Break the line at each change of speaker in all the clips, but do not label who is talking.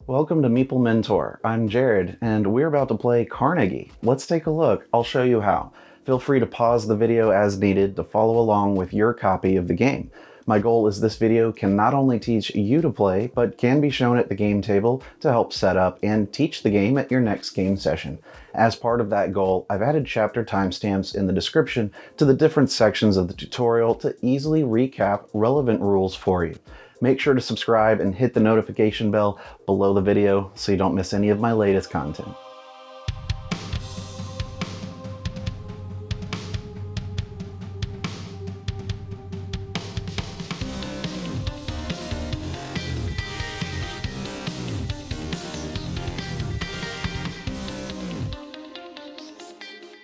Welcome to Meeple Mentor. I'm Jared, and we're about to play Carnegie. Let's take a look. I'll show you how. Feel free to pause the video as needed to follow along with your copy of the game. My goal is this video can not only teach you to play, but can be shown at the game table to help set up and teach the game at your next game session. As part of that goal, I've added chapter timestamps in the description to the different sections of the tutorial to easily recap relevant rules for you. Make sure to subscribe and hit the notification bell below the video so you don't miss any of my latest content.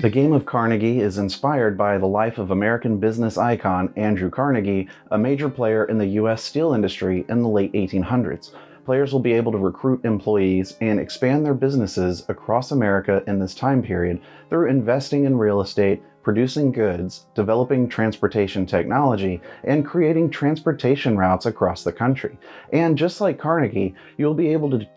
The game of Carnegie is inspired by the life of American business icon Andrew Carnegie, a major player in the U.S. steel industry in the late 1800s. Players will be able to recruit employees and expand their businesses across America in this time period through investing in real estate, producing goods, developing transportation technology, and creating transportation routes across the country. And just like Carnegie, you'll be able to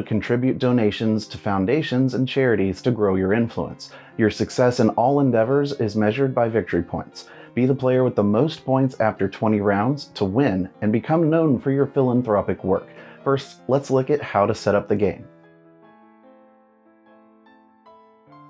contribute donations to foundations and charities to grow your influence. Your success in all endeavors is measured by victory points. Be the player with the most points after 20 rounds to win and become known for your philanthropic work. First, let's look at how to set up the game.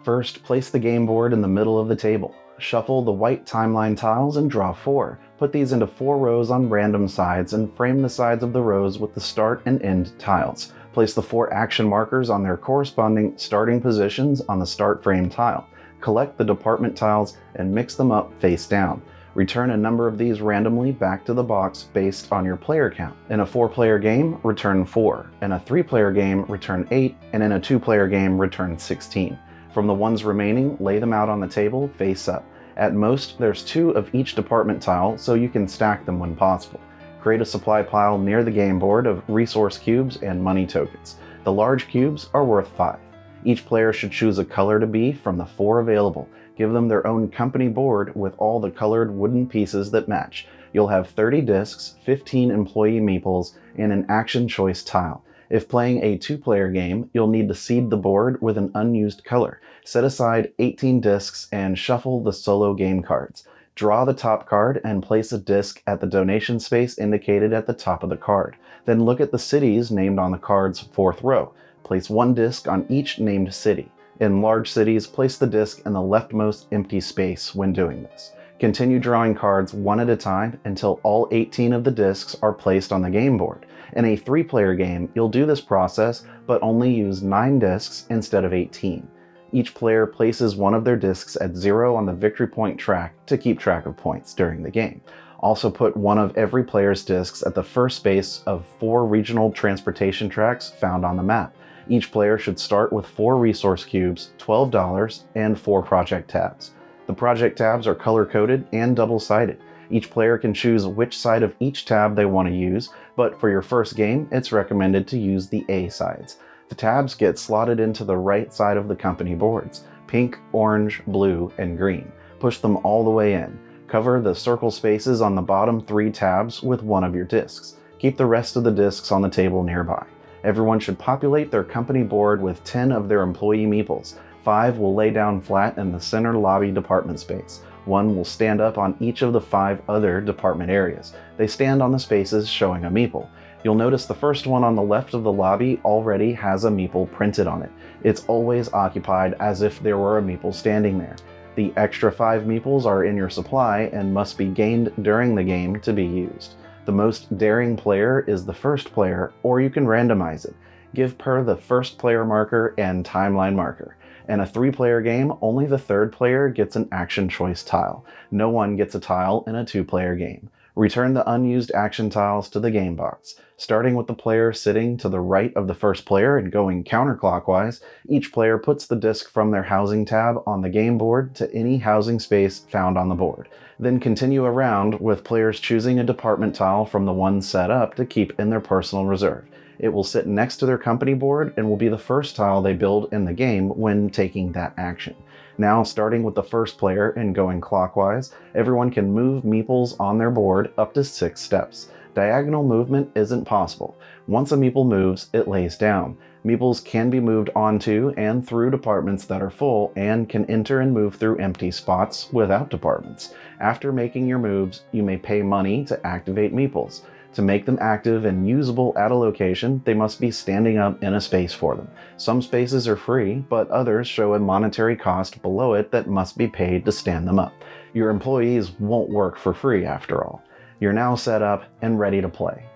First, place the game board in the middle of the table. Shuffle the white timeline tiles and draw 4. Put these into 4 rows on random sides and frame the sides of the rows with the start and end tiles. Place the 4 action markers on their corresponding starting positions on the start frame tile. Collect the department tiles and mix them up face down. Return a number of these randomly back to the box based on your player count. In a 4-player game, return 4. In a 3-player game, return 8. And in a 2-player game, return 16. From the ones remaining, lay them out on the table face up. At most, there's 2 of each department tile, so you can stack them when possible. Create a supply pile near the game board of resource cubes and money tokens. The large cubes are worth 5. Each player should choose a color to be from the 4 available. Give them their own company board with all the colored wooden pieces that match. You'll have 30 discs, 15 employee meeples, and an action choice tile. If playing a 2-player game, you'll need to seed the board with an unused color. Set aside 18 discs and shuffle the solo game cards. Draw the top card and place a disc at the donation space indicated at the top of the card. Then look at the cities named on the card's 4th row. Place 1 disc on each named city. In large cities, place the disc in the leftmost empty space when doing this. Continue drawing cards one at a time until all 18 of the discs are placed on the game board. In a 3-player game, you'll do this process, but only use 9 discs instead of 18. Each player places one of their discs at 0 on the victory point track to keep track of points during the game. Also put one of every player's discs at the first space of 4 regional transportation tracks found on the map. Each player should start with 4 resource cubes, $12, and 4 project tabs. The project tabs are color-coded and double-sided. Each player can choose which side of each tab they want to use, but for your first game, it's recommended to use the A sides. The tabs get slotted into the right side of the company boards: pink, orange, blue, and green. Push them all the way in. Cover the circle spaces on the bottom 3 tabs with one of your discs. Keep the rest of the discs on the table nearby. Everyone should populate their company board with 10 of their employee meeples. 5 will lay down flat in the center lobby department space. 1 will stand up on each of the 5 other department areas. They stand on the spaces showing a meeple. You'll notice the first one on the left of the lobby already has a meeple printed on it. It's always occupied as if there were a meeple standing there. The extra 5 meeples are in your supply and must be gained during the game to be used. The most daring player is the first player, or you can randomize it. Give per the first player marker and timeline marker. In a 3-player game, only the 3rd player gets an action choice tile. No one gets a tile in a 2-player game. Return the unused action tiles to the game box. Starting with the player sitting to the right of the first player and going counterclockwise, each player puts the disc from their housing tab on the game board to any housing space found on the board. Then continue around with players choosing a department tile from the ones set up to keep in their personal reserve. It will sit next to their company board and will be the first tile they build in the game when taking that action. Now, starting with the first player and going clockwise, everyone can move meeples on their board up to 6 steps. Diagonal movement isn't possible. Once a meeple moves, it lays down. Meeples can be moved onto and through departments that are full and can enter and move through empty spots without departments. After making your moves, you may pay money to activate meeples. To make them active and usable at a location, they must be standing up in a space for them. Some spaces are free, but others show a monetary cost below it that must be paid to stand them up. Your employees won't work for free after all. You're now set up and ready to play.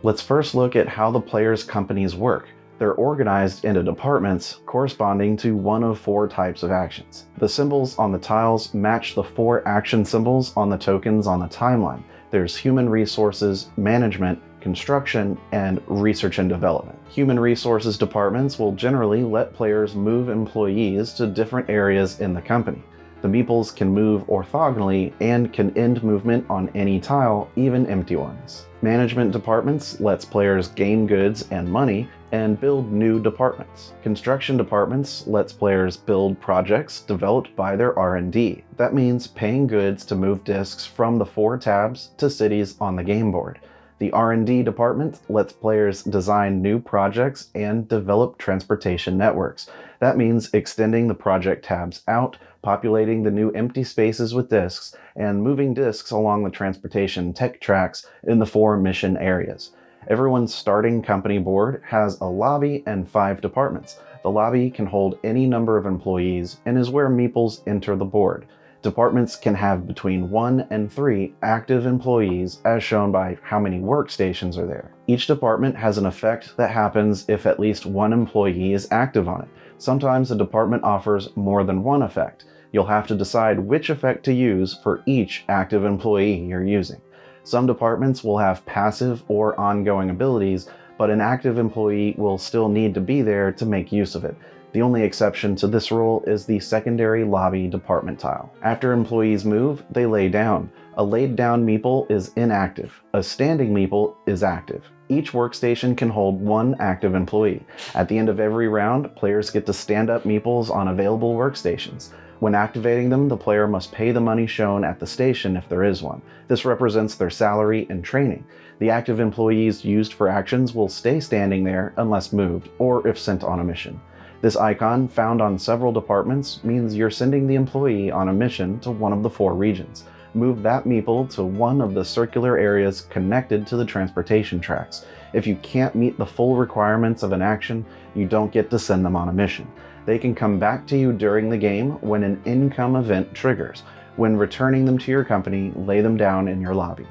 Let's first look at how the players' companies work. They're organized into departments corresponding to one of 4 types of actions. The symbols on the tiles match the 4 action symbols on the tokens on the timeline. There's human resources, management, construction, and research and development. Human resources departments will generally let players move employees to different areas in the company. The meeples can move orthogonally and can end movement on any tile, even empty ones. Management departments lets players gain goods and money and build new departments. Construction departments lets players build projects developed by their R&D. That means paying goods to move disks from the 4 tabs to cities on the game board. The R&D department lets players design new projects and develop transportation networks. That means extending the project tabs out, populating the new empty spaces with disks, and moving disks along the transportation tech tracks in the 4 mission areas. Everyone's starting company board has a lobby and 5 departments. The lobby can hold any number of employees and is where meeples enter the board. Departments can have between 1 and 3 active employees as shown by how many workstations are there. Each department has an effect that happens if at least 1 employee is active on it. Sometimes a department offers more than 1 effect. You'll have to decide which effect to use for each active employee you're using. Some departments will have passive or ongoing abilities, but an active employee will still need to be there to make use of it. The only exception to this rule is the secondary lobby department tile. After employees move, they lay down. A laid down meeple is inactive. A standing meeple is active. Each workstation can hold 1 active employee. At the end of every round, players get to stand up meeples on available workstations. When activating them, the player must pay the money shown at the station if there is one. This represents their salary and training. The active employees used for actions will stay standing there unless moved, or if sent on a mission. This icon, found on several departments, means you're sending the employee on a mission to one of the 4 regions. Move that meeple to one of the circular areas connected to the transportation tracks. If you can't meet the full requirements of an action, you don't get to send them on a mission. They can come back to you during the game when an income event triggers. When returning them to your company, lay them down in your lobby.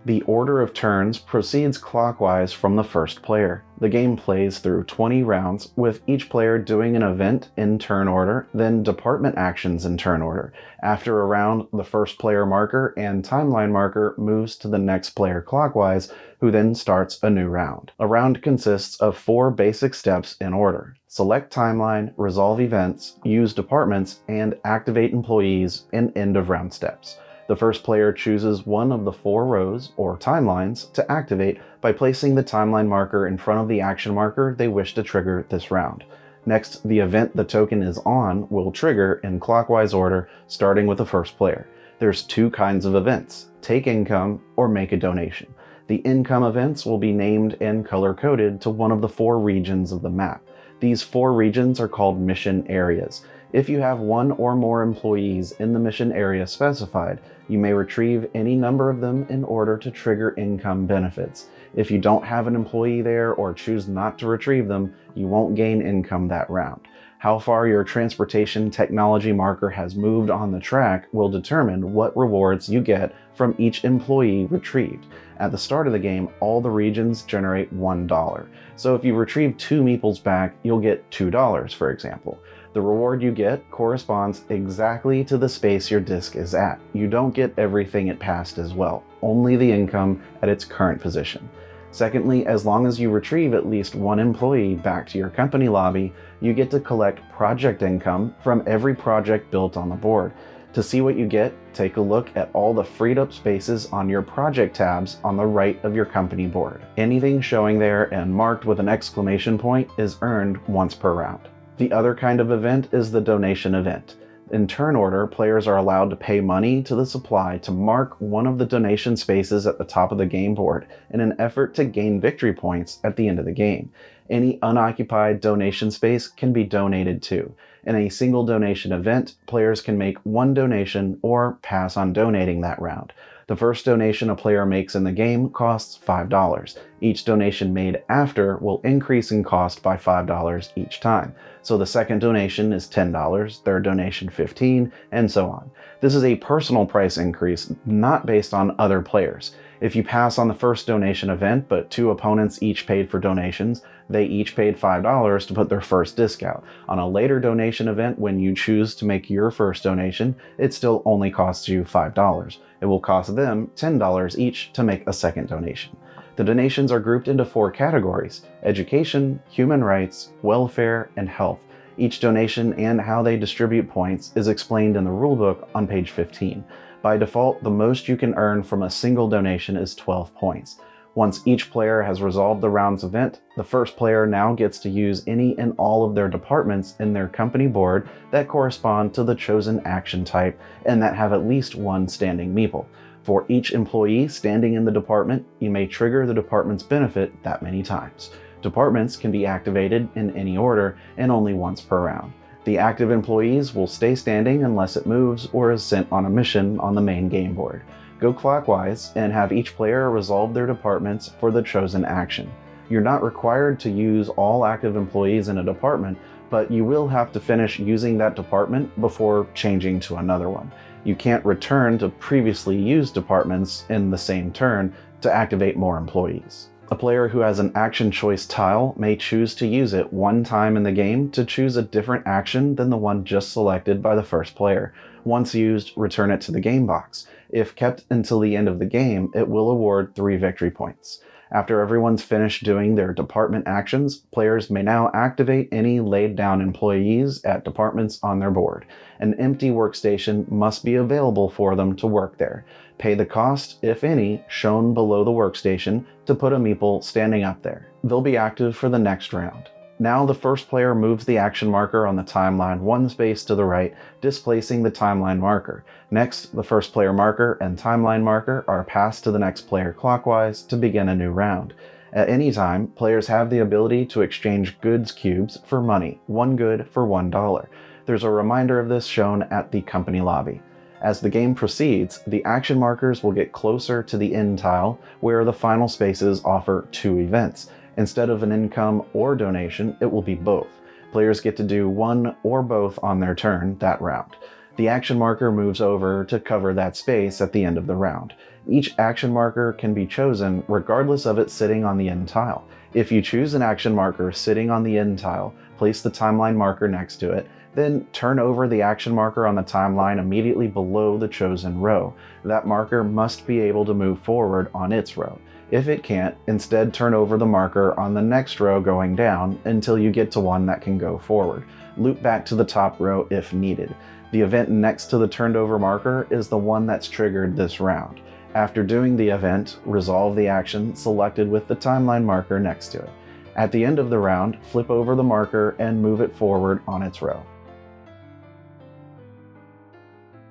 The order of turns proceeds clockwise from the first player. The game plays through 20 rounds, with each player doing an event in turn order, then department actions in turn order. After a round, the first player marker and timeline marker moves to the next player clockwise, who then starts a new round. A round consists of 4 basic steps in order: select timeline, resolve events, use departments, and activate employees in end of round steps. The first player chooses one of the 4 rows, or timelines, to activate by placing the timeline marker in front of the action marker they wish to trigger this round. Next, the event the token is on will trigger in clockwise order, starting with the first player. There's 2 kinds of events: take income or make a donation. The income events will be named and color-coded to one of the 4 regions of the map. These 4 regions are called mission areas. If you have 1 or more employees in the mission area specified, you may retrieve any number of them in order to trigger income benefits. If you don't have an employee there or choose not to retrieve them, you won't gain income that round. How far your transportation technology marker has moved on the track will determine what rewards you get from each employee retrieved. At the start of the game, all the regions generate $1. So if you retrieve 2 meeples back, you'll get $2, for example. The reward you get corresponds exactly to the space your disk is at. You don't get everything it passed as well, only the income at its current position. Secondly, as long as you retrieve at least 1 employee back to your company lobby, you get to collect project income from every project built on the board. To see what you get, take a look at all the freed up spaces on your project tabs on the right of your company board. Anything showing there and marked with an exclamation point is earned once per round. The other kind of event is the donation event. In turn order, players are allowed to pay money to the supply to mark one of the donation spaces at the top of the game board in an effort to gain victory points at the end of the game. Any unoccupied donation space can be donated to. In a single donation event, players can make one donation or pass on donating that round. The first donation a player makes in the game costs $5. Each donation made after will increase in cost by $5 each time. So the second donation is $10, third donation $15, and so on. This is a personal price increase, not based on other players. If you pass on the first donation event, but two opponents each paid for donations, they each paid $5 to put their first disc out. On a later donation event, when you choose to make your first donation, it still only costs you $5. It will cost them $10 each to make a second donation. The donations are grouped into 4 categories: education, human rights, welfare, and health. Each donation and how they distribute points is explained in the rulebook on page 15. By default, the most you can earn from a single donation is 12 points. Once each player has resolved the round's event, the first player now gets to use any and all of their departments in their company board that correspond to the chosen action type and that have at least one standing meeple. For each employee standing in the department, you may trigger the department's benefit that many times. Departments can be activated in any order and only once per round. The active employees will stay standing unless it moves or is sent on a mission on the main game board. Go clockwise and have each player resolve their departments for the chosen action. You're not required to use all active employees in a department, but you will have to finish using that department before changing to another one. You can't return to previously used departments in the same turn to activate more employees. A player who has an action choice tile may choose to use it one time in the game to choose a different action than the one just selected by the first player. Once used, return it to the game box. If kept until the end of the game, it will award 3 victory points. After everyone's finished doing their department actions, players may now activate any laid down employees at departments on their board. An empty workstation must be available for them to work there. Pay the cost, if any, shown below the workstation to put a meeple standing up there. They'll be active for the next round. Now the first player moves the action marker on the timeline 1 space to the right, displacing the timeline marker. Next, the first player marker and timeline marker are passed to the next player clockwise to begin a new round. At any time, players have the ability to exchange goods cubes for money, 1 good for $1. There's a reminder of this shown at the company lobby. As the game proceeds, the action markers will get closer to the end tile, where the final spaces offer 2 events. Instead of an income or donation, it will be both. Players get to do one or both on their turn that round. The action marker moves over to cover that space at the end of the round. Each action marker can be chosen regardless of it sitting on the end tile. If you choose an action marker sitting on the end tile, place the timeline marker next to it, then turn over the action marker on the timeline immediately below the chosen row. That marker must be able to move forward on its row. If it can't, instead turn over the marker on the next row going down until you get to one that can go forward. Loop back to the top row if needed. The event next to the turned over marker is the one that's triggered this round. After doing the event, resolve the action selected with the timeline marker next to it. At the end of the round, flip over the marker and move it forward on its row.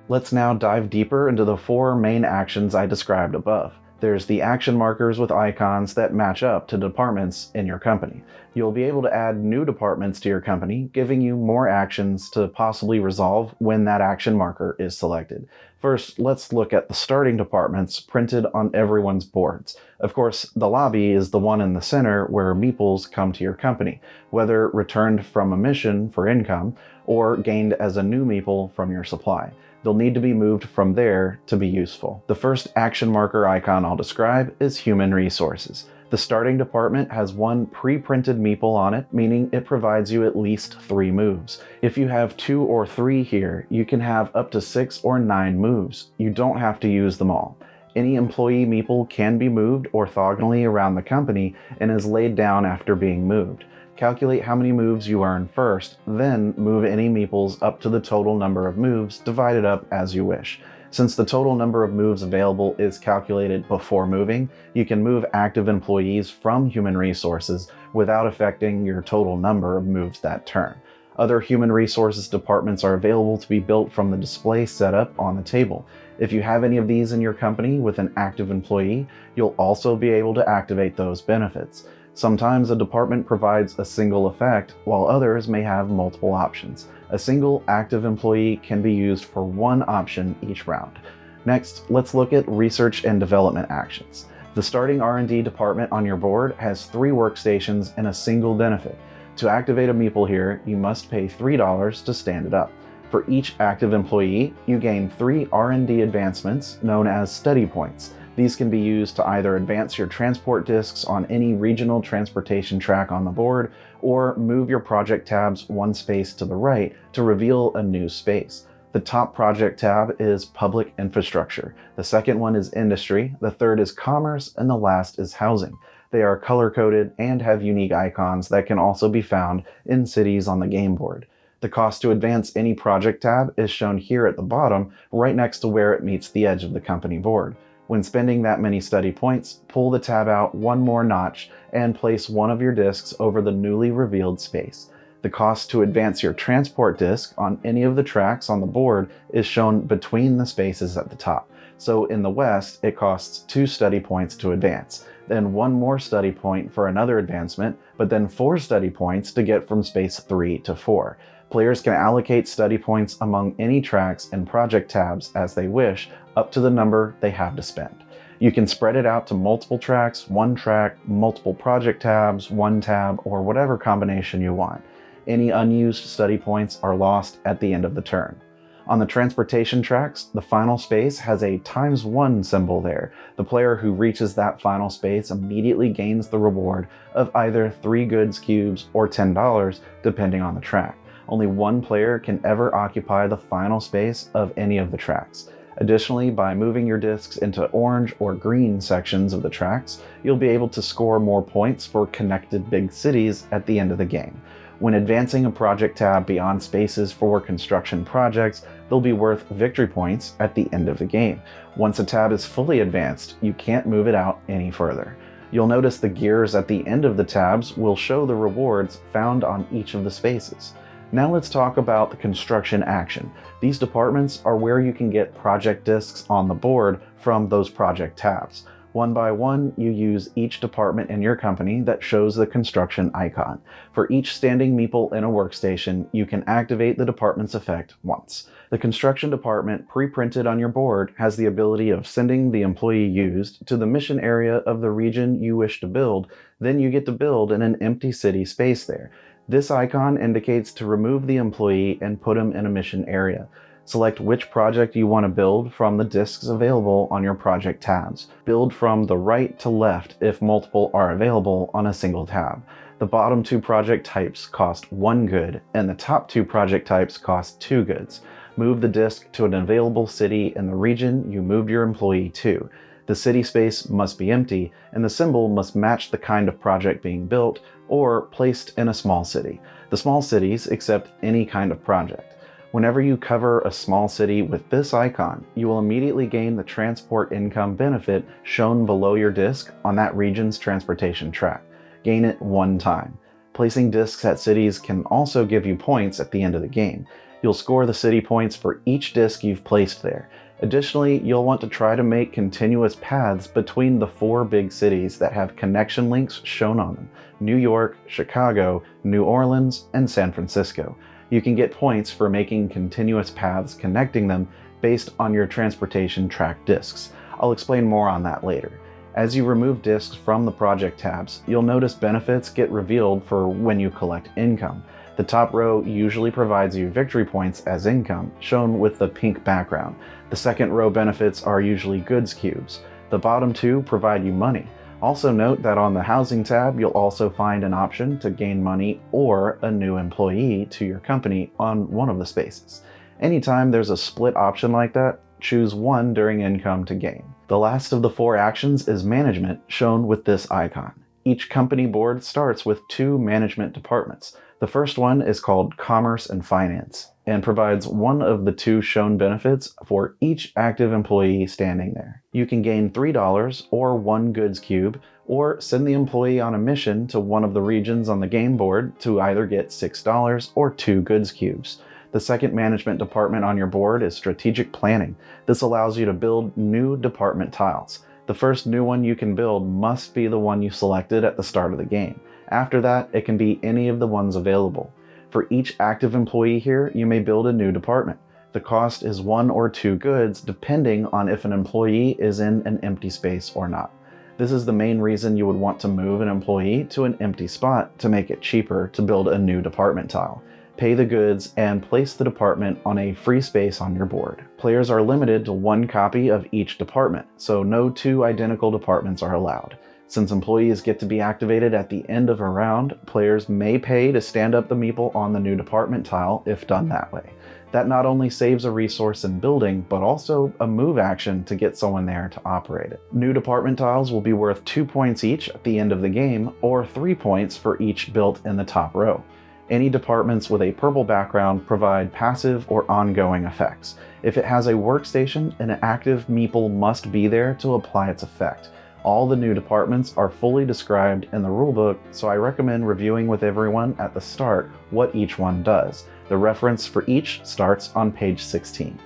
Let's now dive deeper into the 4 main actions I described above. There's the action markers with icons that match up to departments in your company. You'll be able to add new departments to your company, giving you more actions to possibly resolve when that action marker is selected. First, let's look at the starting departments printed on everyone's boards. Of course, the lobby is the one in the center where meeples come to your company, whether returned from a mission for income or gained as a new meeple from your supply. They'll need to be moved from there to be useful. The first action marker icon I'll describe is Human Resources. The starting department has one pre-printed meeple on it, meaning it provides you at least 3 moves. If you have 2 or 3 here, you can have up to 6 or 9 moves. You don't have to use them all. Any employee meeple can be moved orthogonally around the company and is laid down after being moved. Calculate how many moves you earn first, then move any meeples up to the total number of moves divided up as you wish. Since the total number of moves available is calculated before moving, you can move active employees from Human Resources without affecting your total number of moves that turn. Other human resources departments are available to be built from the display setup on the table. If you have any of these in your company with an active employee, you'll also be able to activate those benefits. Sometimes a department provides a single effect, while others may have multiple options. A single active employee can be used for one option each round. Next, let's look at research and development actions. The starting R&D department on your board has 3 workstations and a single benefit. To activate a Meeple here, you must pay $3 to stand it up. For each active employee, you gain 3 R&D advancements known as study points. These can be used to either advance your transport disks on any regional transportation track on the board, or move your project tabs one space to the right to reveal a new space. The top project tab is Public Infrastructure, the second one is Industry, the third is Commerce, and the last is Housing. They are color-coded and have unique icons that can also be found in cities on the game board. The cost to advance any project tab is shown here at the bottom, right next to where it meets the edge of the company board. When spending that many study points, pull the tab out one more notch and place one of your disks over the newly revealed space. The cost to advance your transport disk on any of the tracks on the board is shown between the spaces at the top. So in the west, it costs 2 study points to advance, then 1 more study point for another advancement, but then 4 study points to get from space 3 to 4. Players can allocate study points among any tracks and project tabs as they wish, up to the number they have to spend. You can spread it out to multiple tracks, 1 track, multiple project tabs, 1 tab, or whatever combination you want. Any unused study points are lost at the end of the turn. On the transportation tracks, the final space has a ×1 symbol there. The player who reaches that final space immediately gains the reward of either 3 goods cubes or $10, depending on the track. Only 1 player can ever occupy the final space of any of the tracks. Additionally, by moving your disks into orange or green sections of the tracks, you'll be able to score more points for connected big cities at the end of the game. When advancing a project tab beyond spaces for construction projects, they'll be worth victory points at the end of the game. Once a tab is fully advanced, you can't move it out any further. You'll notice the gears at the end of the tabs will show the rewards found on each of the spaces. Now let's talk about the construction action. These departments are where you can get project disks on the board from those project tabs. One by one, you use each department in your company that shows the construction icon. For each standing Meeple in a workstation, you can activate the department's effect once. The construction department, pre-printed on your board, has the ability of sending the employee used to the mission area of the region you wish to build, then you get to build in an empty city space there. This icon indicates to remove the employee and put him in a mission area. Select which project you want to build from the disks available on your project tabs. Build from the right to left if multiple are available on a single tab. The bottom 2 project types cost 1 good, and the top 2 project types cost 2 goods. Move the disk to an available city in the region you moved your employee to. The city space must be empty, and the symbol must match the kind of project being built or placed in a small city. The small cities accept any kind of project. Whenever you cover a small city with this icon, you will immediately gain the transport income benefit shown below your disk on that region's transportation track. Gain it 1 time. Placing disks at cities can also give you points at the end of the game. You'll score the city points for each disk you've placed there. Additionally, you'll want to try to make continuous paths between the 4 big cities that have connection links shown on them: New York, Chicago, New Orleans, and San Francisco. You can get points for making continuous paths connecting them based on your transportation track disks. I'll explain more on that later. As you remove disks from the project tabs, you'll notice benefits get revealed for when you collect income. The top row usually provides you victory points as income, shown with the pink background. The second row benefits are usually goods cubes. The bottom 2 provide you money. Also note that on the Housing tab, you'll also find an option to gain money or a new employee to your company on one of the spaces. Anytime there's a split option like that, choose one during income to gain. The last of the 4 actions is Management, shown with this icon. Each company board starts with 2 management departments. The first one is called Commerce and Finance. and provides one of the two shown benefits for each active employee standing there. You can gain $3 or 1 goods cube, or send the employee on a mission to one of the regions on the game board to either get $6 or 2 goods cubes. The second management department on your board is strategic planning. This allows you to build new department tiles. The first new one you can build must be the one you selected at the start of the game. After that, it can be any of the ones available. For each active employee here, you may build a new department. The cost is 1 or 2 goods depending on if an employee is in an empty space or not. This is the main reason you would want to move an employee to an empty spot to make it cheaper to build a new department tile. Pay the goods and place the department on a free space on your board. Players are limited to 1 copy of each department, so no 2 identical departments are allowed. Since employees get to be activated at the end of a round, players may pay to stand up the meeple on the new department tile if done that way. That not only saves a resource in building, but also a move action to get someone there to operate it. New department tiles will be worth 2 points each at the end of the game, or 3 points for each built in the top row. Any departments with a purple background provide passive or ongoing effects. If it has a workstation, an active meeple must be there to apply its effect. All the new departments are fully described in the rulebook, so I recommend reviewing with everyone at the start what each one does. The reference for each starts on page 16.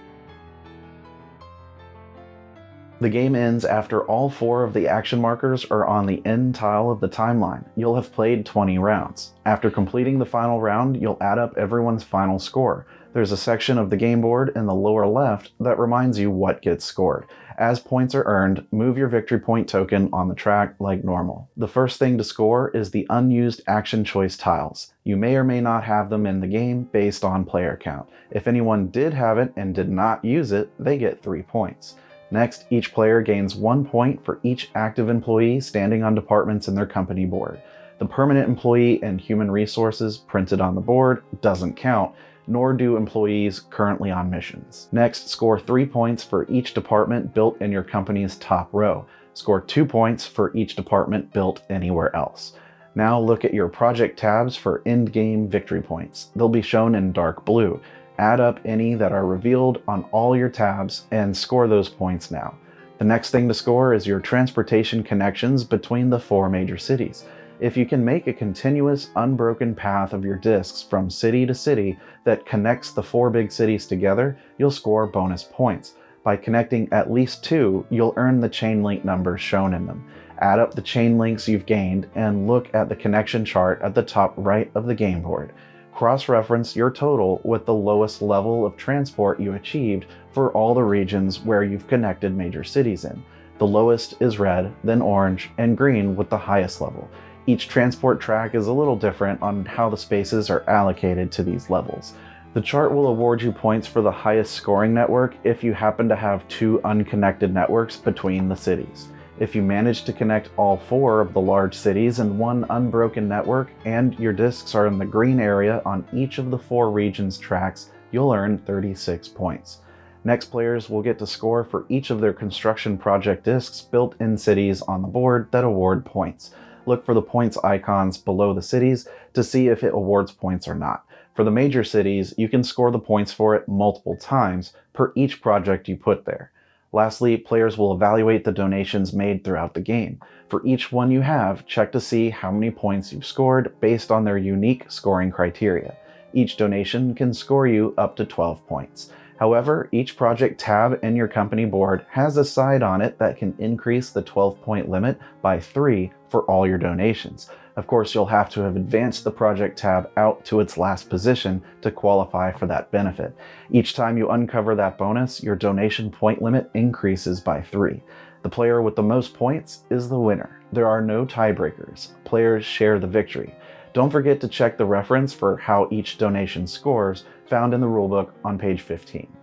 The game ends after all 4 of the action markers are on the end tile of the timeline. You'll have played 20 rounds. After completing the final round, you'll add up everyone's final score. There's a section of the game board in the lower left that reminds you what gets scored. As points are earned, move your victory point token on the track like normal. The first thing to score is the unused action choice tiles. You may or may not have them in the game based on player count. If anyone did have it and did not use it, they get 3 points. Next, each player gains 1 point for each active employee standing on departments in their company board. The permanent employee and human resources printed on the board doesn't count, nor do employees currently on missions. Next, score 3 points for each department built in your company's top row. Score 2 points for each department built anywhere else. Now look at your project tabs for endgame victory points. They'll be shown in dark blue. Add up any that are revealed on all your tabs and score those points now. The next thing to score is your transportation connections between the 4 major cities. If you can make a continuous, unbroken path of your discs from city to city that connects the 4 big cities together, you'll score bonus points. By connecting at least 2, you'll earn the chain link numbers shown in them. Add up the chain links you've gained and look at the connection chart at the top right of the game board. Cross-reference your total with the lowest level of transport you achieved for all the regions where you've connected major cities in. The lowest is red, then orange, and green with the highest level. Each transport track is a little different on how the spaces are allocated to these levels. The chart will award you points for the highest scoring network if you happen to have 2 unconnected networks between the cities. If you manage to connect all 4 of the large cities in one unbroken network and your discs are in the green area on each of the 4 regions tracks, you'll earn 36 points. Next, players will get to score for each of their construction project discs built in cities on the board that award points. Look for the points icons below the cities to see if it awards points or not. For the major cities, you can score the points for it multiple times per each project you put there. Lastly, players will evaluate the donations made throughout the game. For each one you have, check to see how many points you've scored based on their unique scoring criteria. Each donation can score you up to 12 points. However, each project tab in your company board has a side on it that can increase the 12-point limit by 3 for all your donations. Of course, you'll have to have advanced the project tab out to its last position to qualify for that benefit. Each time you uncover that bonus, your donation point limit increases by 3. The player with the most points is the winner. There are no tiebreakers. Players share the victory. Don't forget to check the reference for how each donation scores found in the rulebook on page 15.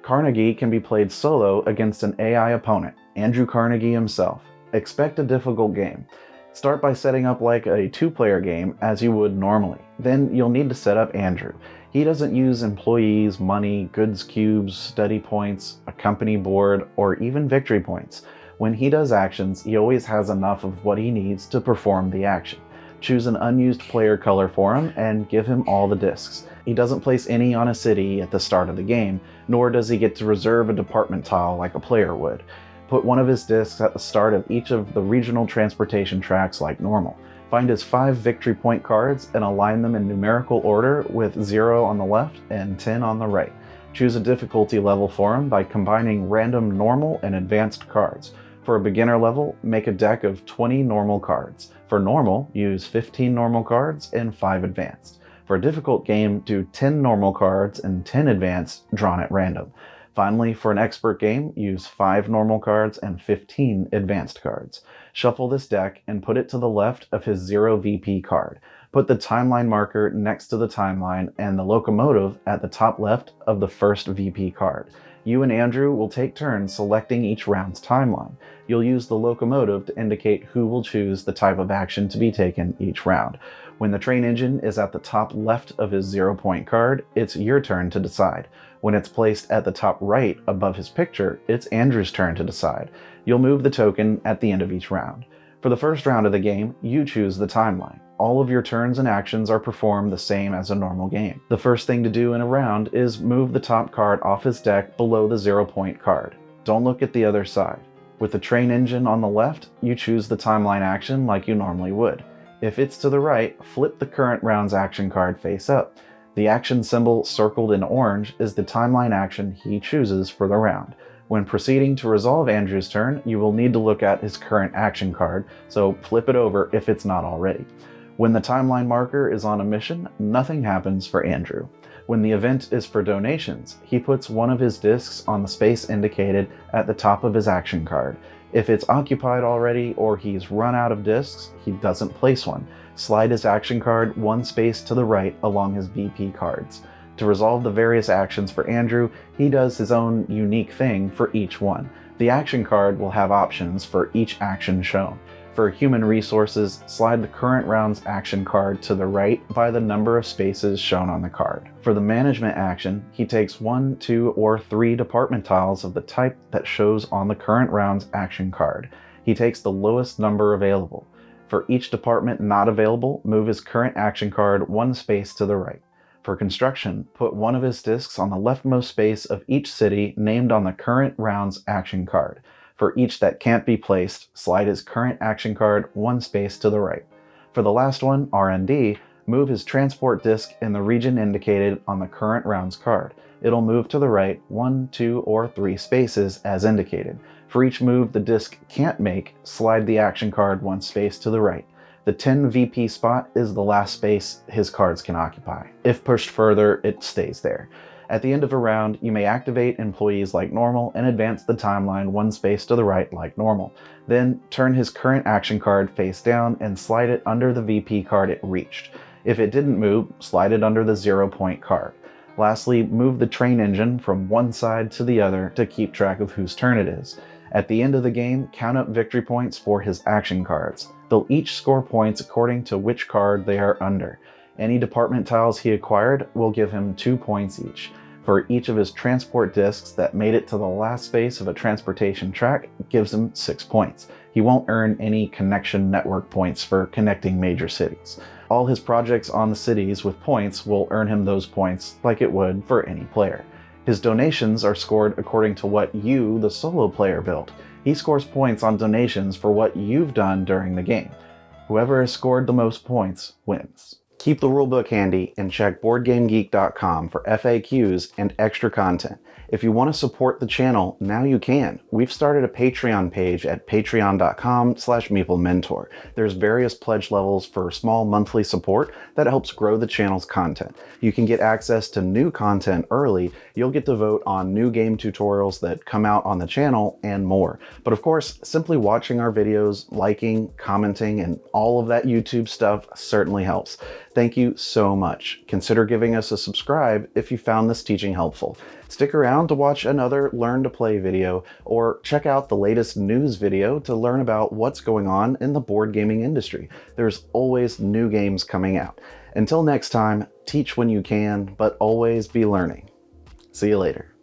Carnegie can be played solo against an AI opponent, Andrew Carnegie himself. Expect a difficult game. Start by setting up like a 2-player game as you would normally. Then you'll need to set up Andrew. He doesn't use employees, money, goods cubes, study points, a company board, or even victory points. When he does actions, he always has enough of what he needs to perform the action. Choose an unused player color for him and give him all the discs. He doesn't place any on a city at the start of the game, nor does he get to reserve a department tile like a player would. Put one of his discs at the start of each of the regional transportation tracks like normal. Find his 5 victory point cards and align them in numerical order with 0 on the left and 10 on the right. Choose a difficulty level for him by combining random normal and advanced cards. For a beginner level, make a deck of 20 normal cards. For normal, use 15 normal cards and 5 advanced. For a difficult game, do 10 normal cards and 10 advanced, drawn at random. Finally, for an expert game, use 5 normal cards and 15 advanced cards. Shuffle this deck and put it to the left of his 0 VP card. Put the timeline marker next to the timeline and the locomotive at the top left of the first VP card. You and Andrew will take turns selecting each round's timeline. You'll use the locomotive to indicate who will choose the type of action to be taken each round. When the train engine is at the top left of his 0-point card, it's your turn to decide. When it's placed at the top right above his picture, it's Andrew's turn to decide. You'll move the token at the end of each round. For the first round of the game, you choose the timeline. All of your turns and actions are performed the same as a normal game. The first thing to do in a round is move the top card off his deck below the 0-point card. Don't look at the other side. With the train engine on the left, you choose the timeline action like you normally would. If it's to the right, flip the current round's action card face up. The action symbol circled in orange is the timeline action he chooses for the round. When proceeding to resolve Andrew's turn, you will need to look at his current action card, so flip it over if it's not already. When the timeline marker is on a mission, nothing happens for Andrew. When the event is for donations, he puts one of his discs on the space indicated at the top of his action card. If it's occupied already or he's run out of discs, he doesn't place one. Slide his action card one space to the right along his VP cards. To resolve the various actions for Andrew, he does his own unique thing for each one. The action card will have options for each action shown. For human resources, slide the current round's action card to the right by the number of spaces shown on the card. For the management action, he takes 1, 2, or 3 department tiles of the type that shows on the current round's action card. He takes the lowest number available. For each department not available, move his current action card 1 space to the right. For construction, put one of his discs on the leftmost space of each city named on the current round's action card. For each that can't be placed, slide his current action card 1 space to the right. For the last one, R&D, move his transport disc in the region indicated on the current round's card. It'll move to the right 1, 2, or 3 spaces as indicated. For each move the disc can't make, slide the action card 1 space to the right. The 10 VP spot is the last space his cards can occupy. If pushed further, it stays there. At the end of a round, you may activate employees like normal and advance the timeline 1 space to the right like normal. Then turn his current action card face down and slide it under the VP card it reached. If it didn't move, slide it under the 0-point card. Lastly, move the train engine from one side to the other to keep track of whose turn it is. At the end of the game, count up victory points for his action cards. They'll each score points according to which card they are under. Any department tiles he acquired will give him 2 points each. For each of his transport discs that made it to the last space of a transportation track gives him 6 points. He won't earn any connection network points for connecting major cities. All his projects on the cities with points will earn him those points like it would for any player. His donations are scored according to what you, the solo player, built. He scores points on donations for what you've done during the game. Whoever has scored the most points wins. Keep the rulebook handy and check BoardGameGeek.com for FAQs and extra content. If you want to support the channel, now you can. We've started a Patreon page at patreon.com/Meeple Mentor. There's various pledge levels for small monthly support that helps grow the channel's content. You can get access to new content early, you'll get to vote on new game tutorials that come out on the channel, and more. But of course, simply watching our videos, liking, commenting, and all of that YouTube stuff certainly helps. Thank you so much. Consider giving us a subscribe if you found this teaching helpful. Stick around to watch another Learn to Play video, or check out the latest news video to learn about what's going on in the board gaming industry. There's always new games coming out. Until next time, teach when you can, but always be learning. See you later.